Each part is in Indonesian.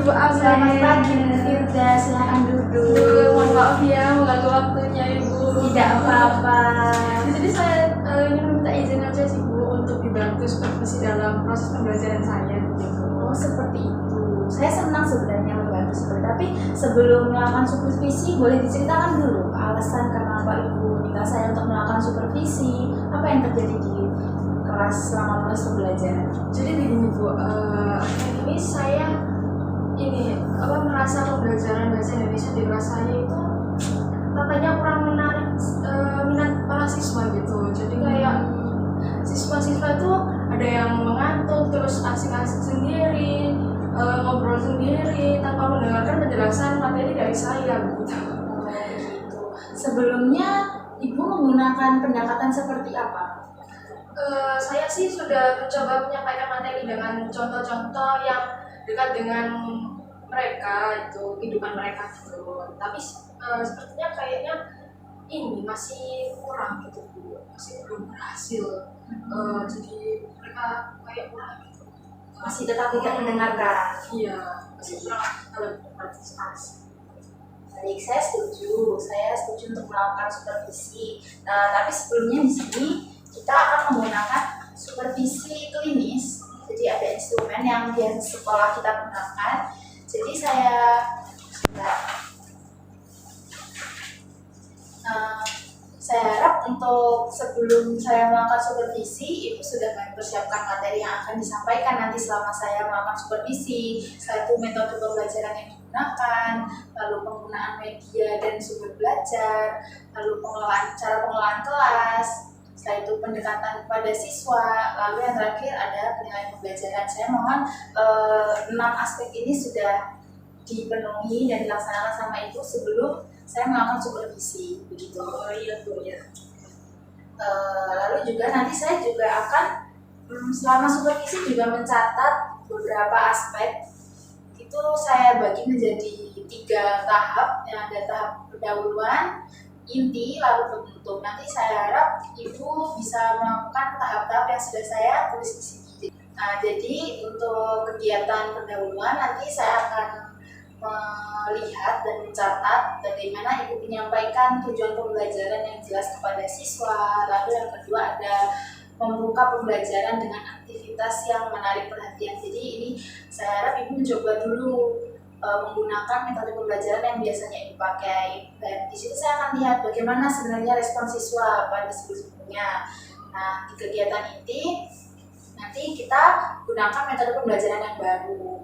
Bu Amel. Selamat pagi Bu Firda, silahkan duduk. Mohon maaf ya mengganggu waktunya Ibu. Tidak apa-apa. Jadi saya ingin meminta izin aja sih Bu untuk dibantu supervisi dalam proses pembelajaran saya gitu. Oh seperti itu. Saya senang sebenarnya membantu seperti, tapi sebelum melakukan supervisi boleh diceritakan dulu alasan kenapa Ibu minta saya untuk melakukan supervisi, apa yang terjadi di kelas selama proses pembelajaran. Jadi begini Bu, ini saya merasa pembelajaran bahasa Indonesia di kelas saya itu katanya kurang menarik minat para siswa gitu. Jadi kayak siswa-siswa itu ada yang mengantuk terus asik-asik sendiri, ngobrol sendiri tanpa mendengarkan penjelasan materi dari saya gitu. Gitu. Sebelumnya Ibu menggunakan pendekatan seperti apa? Saya sih sudah mencoba menyampaikan materi dengan contoh-contoh yang dekat dengan mereka, itu kehidupan mereka gitu. Tapi sepertinya kayaknya ini masih kurang gitu Bu, masih belum berhasil. Jadi mereka kayak kurang gitu, Masih tetap tidak mendengarkan. iya, masih kurang dalam berpartisipasi. Baik, saya setuju untuk melakukan supervisi. Tapi sebelumnya di sini kita akan menggunakan supervisi klinis. Jadi ada instrumen yang biasa sekolah kita gunakan. Jadi saya harap untuk sebelum saya melakukan supervisi, Ibu sudah mempersiapkan materi yang akan disampaikan nanti selama saya melakukan supervisi. Satu, metode pembelajaran yang digunakan, lalu penggunaan media dan sumber belajar, lalu cara pengelolaan kelas, setelah itu pendekatan kepada siswa, lalu yang terakhir ada penilaian pembelajaran. Saya mohon 6 aspek ini sudah dipenuhi dan dilaksanakan sama Ibu sebelum saya melakukan supervisi, begitu. Oh iya Bu ya. Lalu juga nanti saya juga akan selama supervisi juga mencatat beberapa aspek. Itu saya bagi menjadi 3 tahap, yang ada tahap pendahuluan, inti, lalu penutup. Nanti saya harap Ibu bisa melakukan tahap-tahap yang sudah saya tulis di sini. Jadi untuk kegiatan pendahuluan nanti saya akan melihat dan mencatat bagaimana Ibu menyampaikan tujuan pembelajaran yang jelas kepada siswa. Lalu yang kedua ada membuka pembelajaran dengan aktivitas yang menarik perhatian. Jadi ini saya harap Ibu mencoba dulu menggunakan metode pembelajaran yang biasanya Ibu pakai. Dan di situ saya akan lihat bagaimana sebenarnya respon siswa pada sebelumnya. Nah, di kegiatan inti nanti kita gunakan metode pembelajaran yang baru.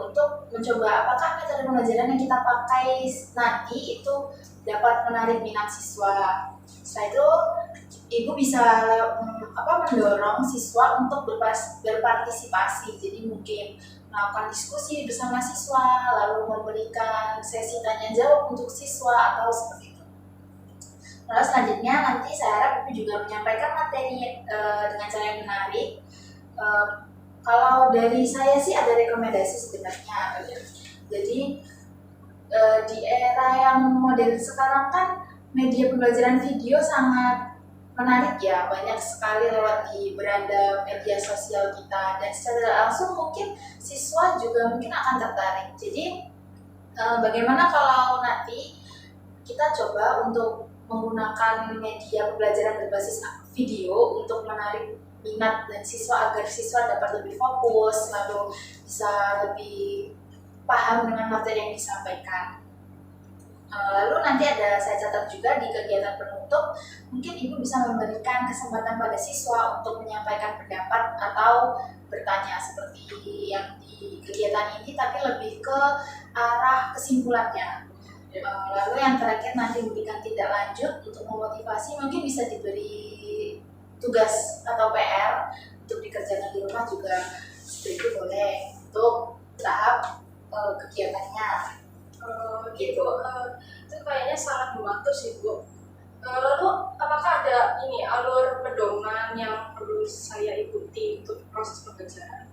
Untuk mencoba apakah metode pembelajaran yang kita pakai nanti itu dapat menarik minat siswa. Setelah itu Ibu bisa mendorong siswa untuk berpartisipasi. Jadi mungkin melakukan diskusi bersama siswa, lalu memberikan sesi tanya jawab untuk siswa atau seperti itu. Lalu selanjutnya nanti saya harap Ibu juga menyampaikan materi dengan cara yang menarik. Kalau dari saya sih ada rekomendasi sebenarnya. Jadi di era yang modern sekarang kan media pembelajaran video sangat menarik ya, banyak sekali lewat di beranda media sosial kita, dan secara langsung mungkin siswa juga mungkin akan tertarik. Jadi bagaimana kalau nanti kita coba untuk menggunakan media pembelajaran berbasis video untuk menarik minat dan siswa agar siswa dapat lebih fokus, lalu bisa lebih paham dengan materi yang disampaikan. Lalu nanti ada saya catat juga di kegiatan penutup, mungkin Ibu bisa memberikan kesempatan pada siswa untuk menyampaikan pendapat atau bertanya seperti yang di kegiatan ini, tapi lebih ke arah kesimpulannya. Lalu yang terakhir nanti memberikan tindak lanjut untuk memotivasi, mungkin bisa diberi tugas atau PR untuk dikerjakan di rumah juga seperti itu boleh untuk tahap kegiatannya. Gitu. Itu kayaknya sangat membantu sih Bu. Lalu apakah ada alur pedoman yang perlu saya ikuti untuk proses pembelajaran?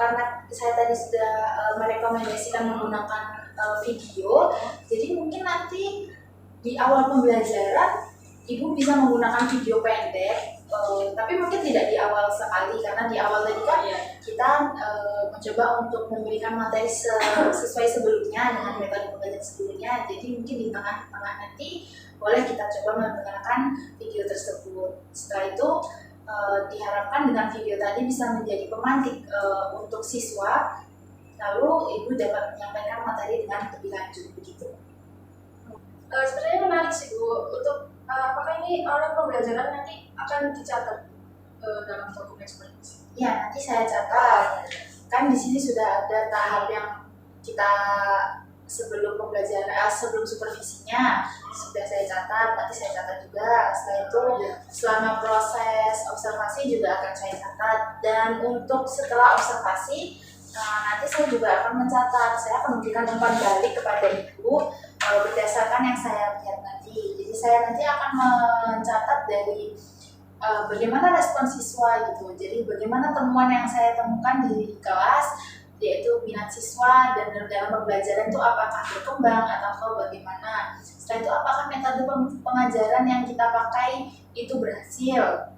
Karena saya tadi sudah merekomendasikan menggunakan video, jadi mungkin nanti di awal pembelajaran ibu bisa menggunakan video pendek, tapi mungkin tidak di awal sekali karena di awal tadi kan kita mencoba untuk memberikan materi sesuai sebelumnya dengan metode pembelajaran sebelumnya. Jadi mungkin di tengah-tengah nanti boleh kita coba menggunakan video tersebut. Setelah itu diharapkan dengan video tadi bisa menjadi pemantik untuk siswa, lalu ibu dapat menyampaikan materi dengan lebih lanjut begitu. Sebenarnya menarik sih Bu, untuk apakah ini oleh pembelajaran nanti akan dicatat dalam dokumen seperti ini? Ya, nanti saya catat. Kan di sini sudah ada tahap yang kita sebelum pembelajaran, sebelum supervisinya sudah saya catat, nanti saya catat juga. Setelah itu selama proses observasi juga akan saya catat, dan untuk setelah observasi nanti saya juga akan mencatat. Saya akan memberikan umpan balik kepada ibu berdasarkan yang saya lihat nanti. Jadi saya nanti akan mencatat dari bagaimana respon siswa gitu. Jadi bagaimana temuan yang saya temukan di kelas, yaitu minat siswa dan dalam pembelajaran itu apakah berkembang atau bagaimana. Setelah itu apakah metode pengajaran yang kita pakai itu berhasil.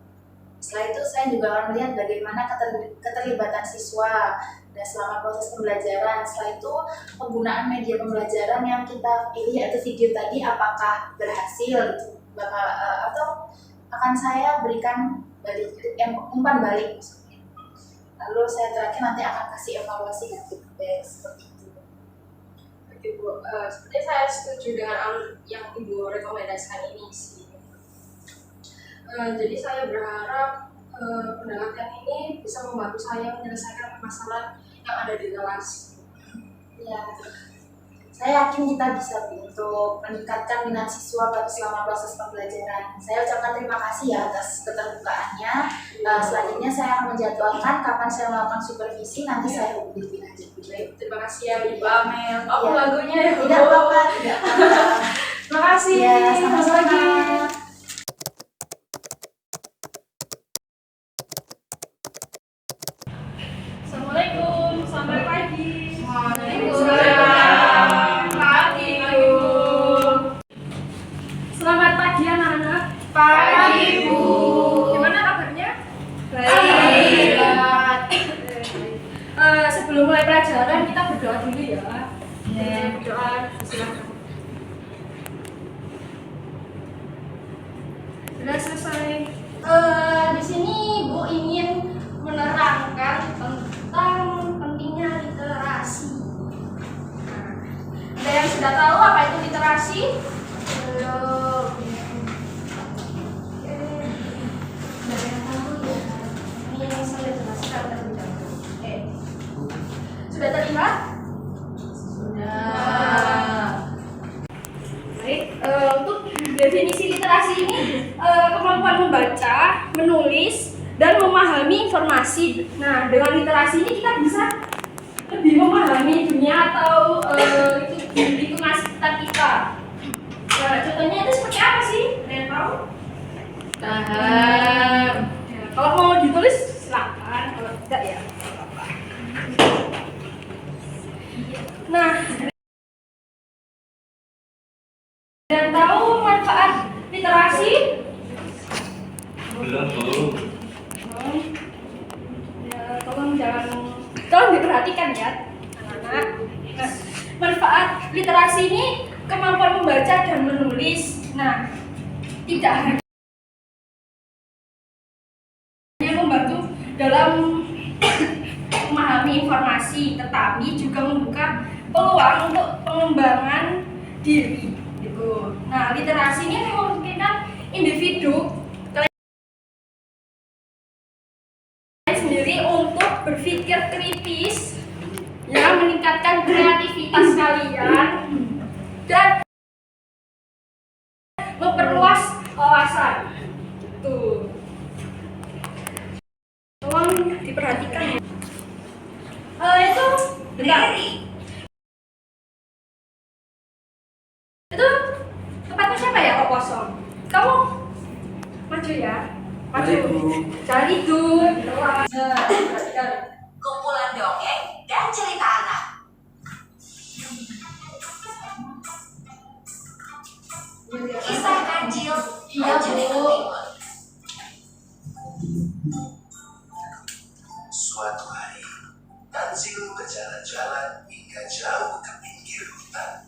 Setelah itu saya juga akan melihat bagaimana keterlibatan siswa dan selama proses pembelajaran. Setelah itu penggunaan media pembelajaran yang kita pilih yaitu video tadi apakah berhasil gitu. Atau akan saya berikan umpan balik. Lalu saya terakhir nanti akan kasih evaluasi dan feedback seperti itu. Oke Bu, sepertinya saya setuju dengan alur yang Ibu rekomendasikan ini sih. Jadi saya berharap pendekatan ini bisa membantu saya menyelesaikan masalah yang ada di kelas. Ya, saya yakin kita bisa untuk meningkatkan minat siswa selama proses pembelajaran. Saya ucapkan terima kasih ya atas keterbukaannya. Selanjutnya saya akan menjadwalkan kapan saya melakukan supervisi, nanti saya hubungi lebih lanjut. Baik, terima kasih ya Ibu Amel. Aku lagunya ya. Tidak apa-apa, tidak apa-apa. Terima kasih. Ya, sama-sama. Assalamualaikum, selamat pagi. Waalaikumsalam. Pagi, Bu. Selamat pagi anak-anak. Pagi, Bu. Gimana kabarnya? Baik. Sebelum mulai pelajaran kita berdoa dulu ya. Berdoa, silakan. Sudah selesai. Di sini Bu ingin menerangkan tentang pentingnya literasi. Ada yang sudah tahu apa itu literasi? Belum. Ada yang tahu ya? Ini yang saya jelaskan terlebih dahulu. Sudah terlihat? Sudah. Baik, untuk definisi literasi ini kemampuan membaca, menulis, dan memahami informasi. Nah, dengan literasi ini kita bisa lebih memahami dunia atau lingkungan sekitar kita. Nah, contohnya itu seperti apa sih? Ada yang tahu? Ya, kalau mau ditulis silakan, kalau tidak ya nggak apa-apa. Nah, dan tahu manfaat literasi? Belum, Bu. Ya, tolong diperhatikan ya anak-anak. Nah, manfaat literasi ini kemampuan membaca dan menulis. Nah, tidak hanya membantu dalam memahami informasi, tetapi juga membuka peluang untuk pengembangan diri. Gitu. Nah, literasi ini memungkinkan individu sendiri untuk berpikir kritis, ya, meningkatkan kreativitas kalian dan memperluas wawasan. Tuh, tolong diperhatikan. Itu bentar. Itu tempatnya siapa ya kok kosong? Kamu maju ya. Maju. Jangan itu. Kumpulan dongeng dan cerita anak. Kisah kancil Iya, berjalan hingga jauh ke pinggir hutan.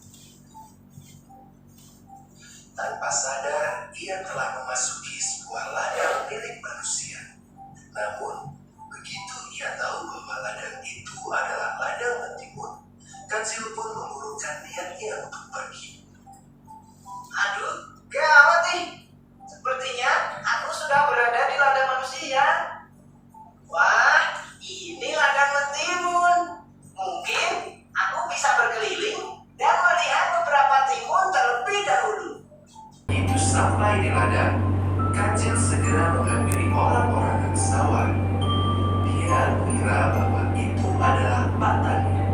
Tanpa sadar, ia telah memasuki sebuah ladang milik manusia. Namun, begitu ia tahu bahwa ladang itu adalah ladang mentimun, kancil pun mengurungkan niatnya untuk pergi. Aduh, gawat nih. Sepertinya aku sudah berada di ladang manusia. Wah, ini ladang mentimun. Mungkin aku bisa berkeliling dan melihat beberapa timun terlebih dahulu. Itu sampai di ladang, kancil segera menghampiri orang-orang yang sawah. Dia mengira bahwa itu adalah patahnya.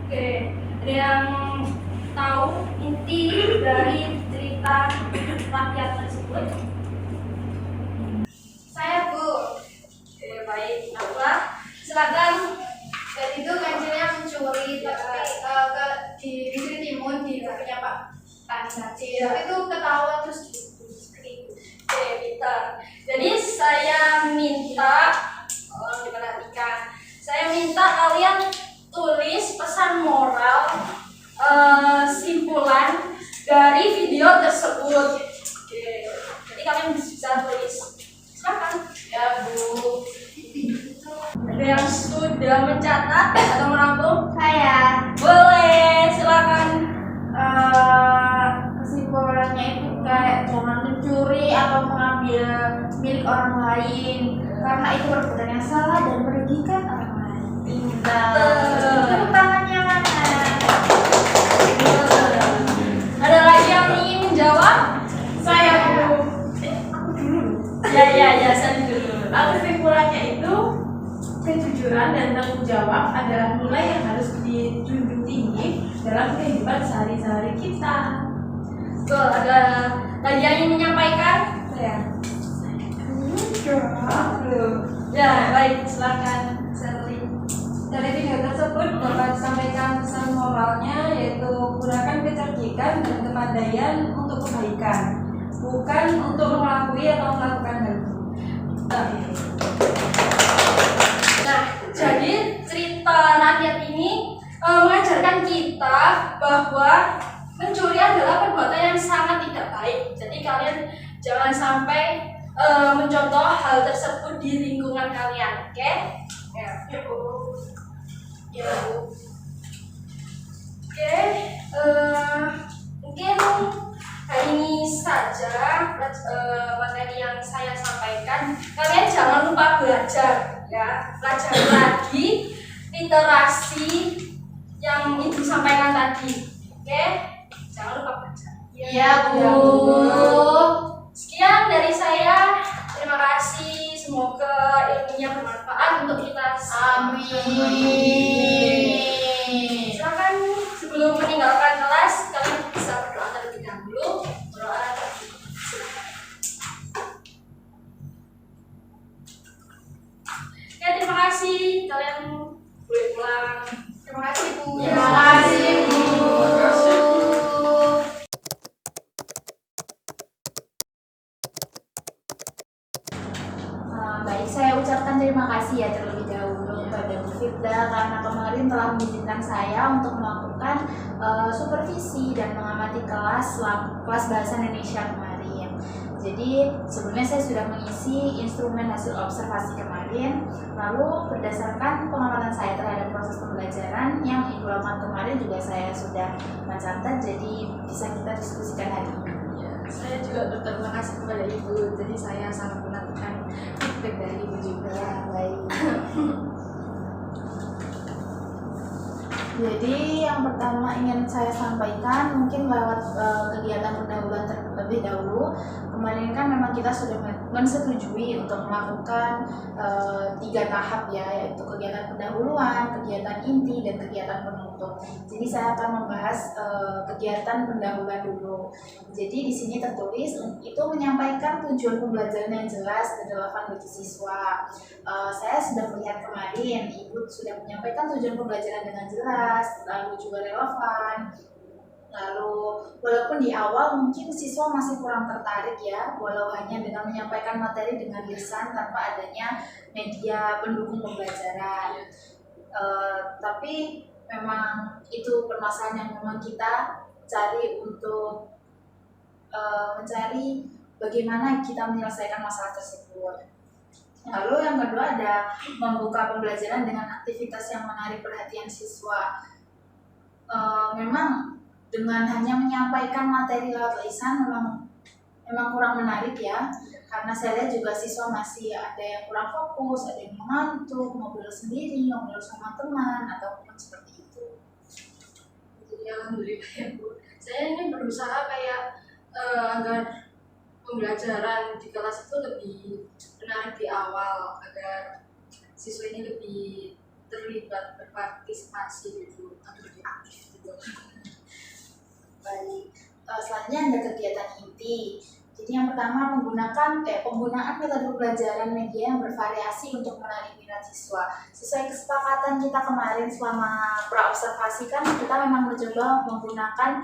Oke, ada yang tahu inti dari cerita rakyat tersebut? Saya Bu. Oke, baik. Apa? Silakan. Dan itu kancilnya mencuri dicuri timun di punya Pak Tani Kacil. Tapi itu ketahuan terus seperti itu. Oke, pintar. Jadi saya minta, diperhatikan. Saya minta kalian tulis pesan moral simpulan dari video tersebut. Oke, jadi kalian bisa tulis. Silakan. Ya Bu. Ada yang sudah mencatat atau merangkum? Saya Boleh, silakan. kesimpulannya itu kayak jangan mencuri atau mengambil milik orang lain karena itu perbuatan yang salah dan merugikan orang lain. Pintar. Tepuk tangannya mana? Ada lagi yang ingin menjawab? Saya Bu. Ya, saya dulu. Kesimpulannya itu kejujuran dan tanggung jawab adalah nilai yang harus dijunjung tinggi dalam kehidupan sehari-hari kita. Betul, ada lagi yang ingin menyampaikan? Ya, baik, silakan Sherly. Dari video tersebut dapat disampaikan pesan moralnya yaitu gunakan kecerdikan dan kepandaian untuk kebaikan, bukan untuk mengakui atau melakukan hal itu. Nah, jadi cerita rakyat ini mengajarkan kita bahwa mencuri adalah perbuatan yang sangat tidak baik. Jadi kalian jangan sampai mencontoh hal tersebut di lingkungan kalian, oke? Ya, Bu. Ya, Bu. Oke, mungkin hari ini saja materi yang saya sampaikan. Kalian jangan lupa belajar, ya. Pelajari lagi literasi yang ibu sampaikan tadi, oke? Jangan lupa belajar. Iya Bu. Sekian dari saya. Terima kasih. Semoga ilmunya bermanfaat untuk kita semua. Amin. Silakan sebelum meninggalkan kelas kalian bisa berdoa terlebih dahulu. Berdoa terlebih. Silakan. Oke, terima kasih. Kalian boleh pulang. Terima kasih Bu. Terima kasih, Bu. Baik, saya ucapkan terima kasih ya terlebih dahulu kepada Bu Firda karena kemarin telah mengizinkan saya untuk melakukan supervisi dan mengamati kelas bahasa Indonesia kemarin. Jadi sebelumnya saya sudah mengisi instrumen hasil observasi kemarin, lalu berdasarkan pengamatan saya terhadap proses pembelajaran yang Ibu lakukan kemarin juga saya sudah mencatat, jadi bisa kita diskusikan hari ini. Saya juga berterima kasih kepada Ibu. Jadi saya sangat menantikan feedback dari Ibu juga. Baik. Jadi yang pertama ingin saya sampaikan mungkin lewat kegiatan pendahuluan terlebih dahulu. Kemarin kan memang kita sudah mensetujui untuk melakukan 3 tahap ya, yaitu kegiatan pendahuluan, kegiatan inti, dan kegiatan penutup. Jadi saya akan membahas kegiatan pendahuluan dulu. Jadi di sini tertulis itu menyampaikan tujuan pembelajaran yang jelas dan relevan bagi siswa. Saya sudah melihat kemarin Ibu sudah menyampaikan tujuan pembelajaran dengan jelas, lalu juga relevan. Lalu walaupun di awal mungkin siswa masih kurang tertarik ya, walau hanya dengan menyampaikan materi dengan lisan tanpa adanya media pendukung pembelajaran. Tapi memang itu permasalahan yang memang kita cari untuk mencari bagaimana kita menyelesaikan masalah tersebut. Lalu yang kedua ada membuka pembelajaran dengan aktivitas yang menarik perhatian siswa. Memang dengan hanya menyampaikan materi lewat lisan memang kurang menarik ya, karena saya lihat juga siswa masih ada yang kurang fokus, ada yang mengantuk, ngobrol sendiri, ngobrol sama teman ataupun seperti itu. Jadi alhamdulillah ya Bu. Saya ini berusaha kayak agar pembelajaran di kelas itu lebih menarik di awal, agar siswa ini lebih terlibat berpartisipasi gitu, atau lebih aktif gitu. Baik, selanjutnya ada kegiatan inti. Jadi yang pertama penggunaan metode pembelajaran media yang bervariasi untuk menarik minat siswa. Sesuai kesepakatan kita kemarin selama praobservasi kan kita memang mencoba menggunakan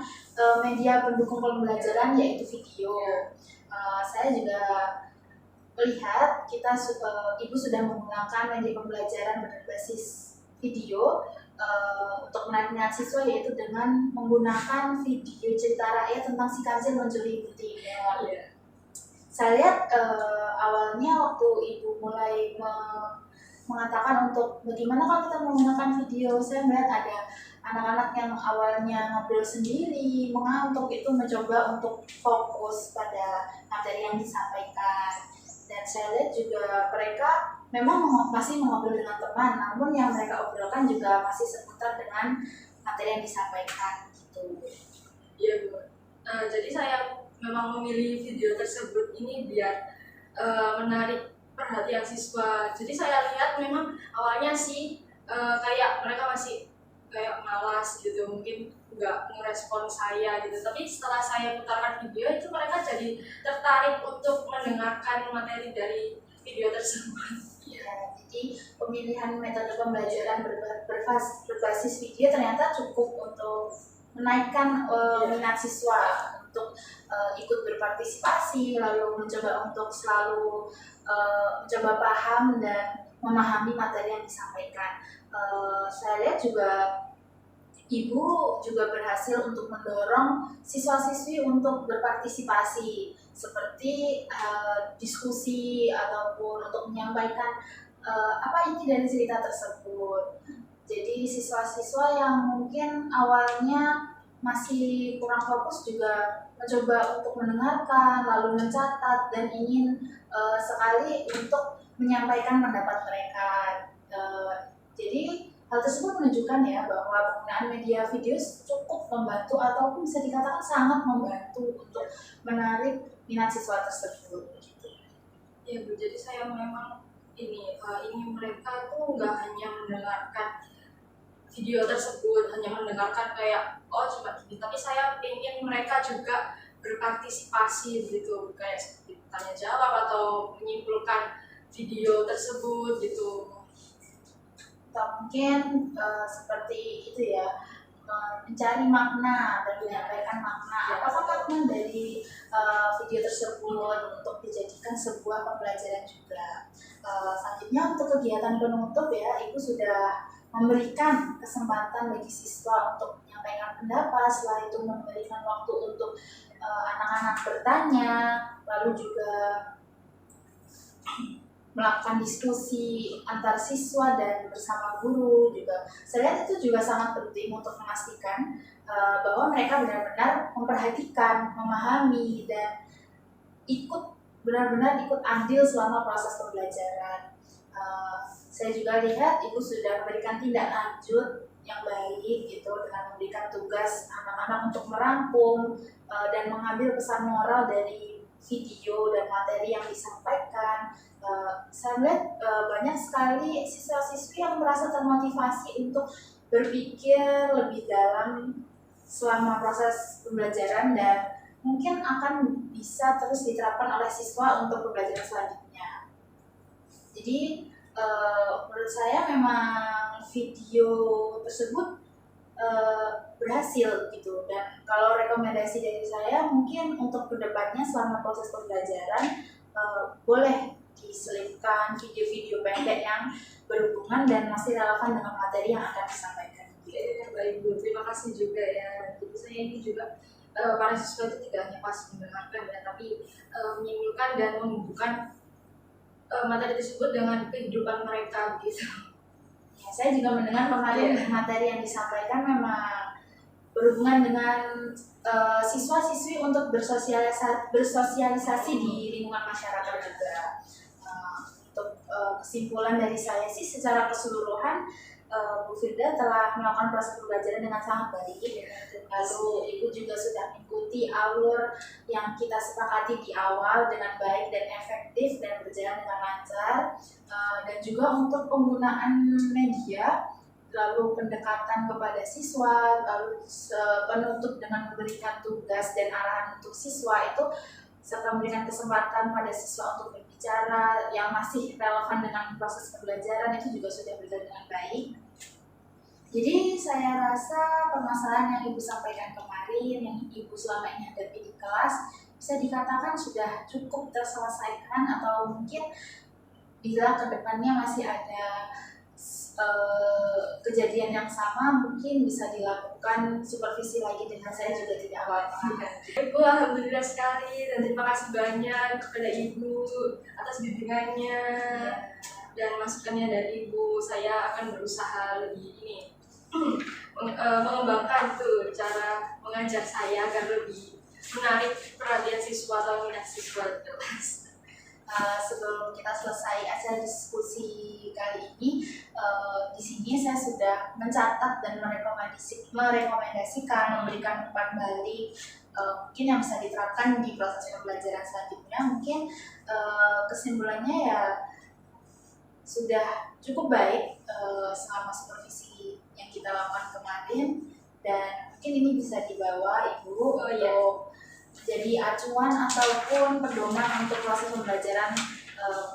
media pendukung pembelajaran yaitu video. Saya juga melihat ibu sudah menggunakan media pembelajaran berbasis video untuk menarik minat siswa, yaitu dengan menggunakan video cerita rakyat tentang si kancil mencuri ibu Timur. Saya lihat awalnya waktu ibu mulai mengatakan untuk bagaimana kalau kita menggunakan video, saya melihat ada anak-anak yang awalnya ngobrol sendiri, mengantuk, itu mencoba untuk fokus pada materi yang disampaikan. Dan saya lihat juga mereka memang masih mengobrol dengan teman, namun yang mereka obrolkan juga masih seputar dengan materi yang disampaikan gitu. Iya Bu. Jadi saya memang memilih video tersebut ini biar menarik perhatian siswa. Jadi saya lihat memang awalnya sih kayak mereka masih kayak malas gitu, mungkin nggak merespon saya gitu. Tapi setelah saya putarkan video itu mereka jadi tertarik untuk mendengarkan materi dari video tersebut. Ya, jadi pemilihan metode pembelajaran berbasis video ternyata cukup untuk menaikkan minat siswa untuk ikut berpartisipasi, lalu mencoba untuk selalu mencoba paham dan memahami materi yang disampaikan. Saya lihat juga ibu juga berhasil untuk mendorong siswa-siswi untuk berpartisipasi, seperti diskusi ataupun untuk menyampaikan apa inti dari cerita tersebut. Jadi siswa-siswa yang mungkin awalnya masih kurang fokus juga mencoba untuk mendengarkan, lalu mencatat dan ingin sekali untuk menyampaikan pendapat mereka. Jadi hal tersebut menunjukkan ya bahwa penggunaan media video cukup membantu ataupun bisa dikatakan sangat membantu untuk menarik minat siswa tersebut. Ya Bu, jadi saya memang ini mereka tuh nggak hanya mendengarkan video tersebut, hanya mendengarkan kayak cuma gini, tapi saya ingin mereka juga berpartisipasi gitu, kayak seperti tanya jawab atau menyimpulkan video tersebut gitu. Atau mungkin seperti itu ya, mencari makna dan menyampaikan makna. Apakah makna dari video tersebut untuk dijadikan sebuah pembelajaran juga. Selanjutnya untuk kegiatan penutup ya, ibu sudah memberikan kesempatan bagi siswa untuk menyampaikan pendapat, setelah itu memberikan waktu untuk anak-anak bertanya, lalu juga melakukan diskusi antar siswa dan bersama guru juga. Saya lihat itu juga sangat penting untuk memastikan bahwa mereka benar-benar memperhatikan, memahami, dan benar-benar ikut andil selama proses pembelajaran. Saya juga lihat ibu sudah memberikan tindak lanjut yang baik gitu, dengan memberikan tugas anak-anak untuk merangkum dan mengambil pesan moral dari video dan materi yang disampaikan. Saya melihat banyak sekali siswa-siswi yang merasa termotivasi untuk berpikir lebih dalam selama proses pembelajaran dan mungkin akan bisa terus diterapkan oleh siswa untuk pembelajaran selanjutnya. Jadi menurut saya memang video tersebut berhasil gitu, dan kalau rekomendasi dari saya mungkin untuk kedepannya selama proses pembelajaran boleh diselipkan video-video pendek yang berhubungan dan masih relevan dengan materi yang akan disampaikan. Ya, Mbak Ibu, terima kasih juga ya. Jadi saya ini juga para siswa itu tidak hanya pas mendengarkan ya, tapi menyimpulkan dan menghubungkan materi tersebut dengan kehidupan mereka gitu. Ya, saya juga mendengar kemarin materi yang disampaikan memang berhubungan dengan siswa-siswi untuk bersosialisasi di lingkungan masyarakat juga. Untuk kesimpulan dari saya sih secara keseluruhan Bu Firda telah melakukan proses pembelajaran dengan sangat baik. Lalu Ibu juga sudah mengikuti alur yang kita sepakati di awal dengan baik dan efektif dan berjalan dengan lancar. Dan juga untuk penggunaan media, lalu pendekatan kepada siswa, lalu penutup dengan memberikan tugas dan arahan untuk siswa itu, serta memberikan kesempatan pada siswa untuk berbicara yang masih relevan dengan proses pembelajaran itu juga sudah berjalan dengan baik. Jadi saya rasa permasalahan yang Ibu sampaikan kemarin, yang Ibu selama ini hadapi di kelas, bisa dikatakan sudah cukup terselesaikan, atau mungkin bila kedepannya masih ada kejadian yang sama, mungkin bisa dilakukan supervisi lagi dengan saya juga tidak apa-apa. Ibu, alhamdulillah sekali dan terima kasih banyak kepada Ibu atas bimbingannya dan masukannya dari Ibu. Saya akan berusaha lebih mengembangkan tuh cara mengajar saya agar lebih menarik perhatian siswa atau minat siswa di kelas. Sebelum kita selesai acara diskusi kali ini, di sini saya sudah mencatat dan merekomendasikan, memberikan umpan balik mungkin yang bisa diterapkan di proses pembelajaran selanjutnya. Mungkin kesimpulannya ya sudah cukup baik selama supervisi yang kita lakukan kemarin, dan mungkin ini bisa dibawa Ibu untuk jadi acuan ataupun pedoman untuk proses pembelajaran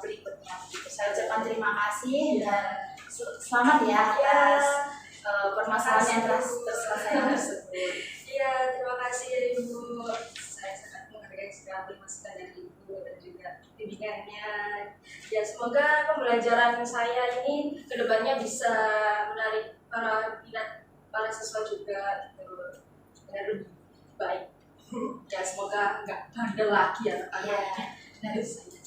berikutnya. Saya ucapkan terima kasih dan selamat ya atas permasalahan yang terselesaikan tersebut. Iya, terima kasih ya Ibu. Saya sangat menghargai sekali masukan dari Ibu dan juga bimbingannya. Ya, semoga pembelajaran saya ini kedepannya bisa menarik para siswa juga gitu, dengan lebih baik. Ya, semoga nggak bandel lagi ya teman-teman. Dari saya.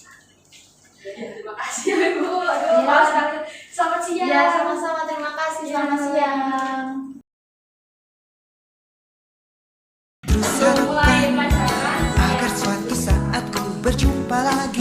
Ya, terima kasih ya Ibu. Aduh, maaf sekali. Selamat siang. Ya, sama-sama, terima kasih. Selamat siang. Mulai pelajaran agar suatu saat ku berjumpa lagi.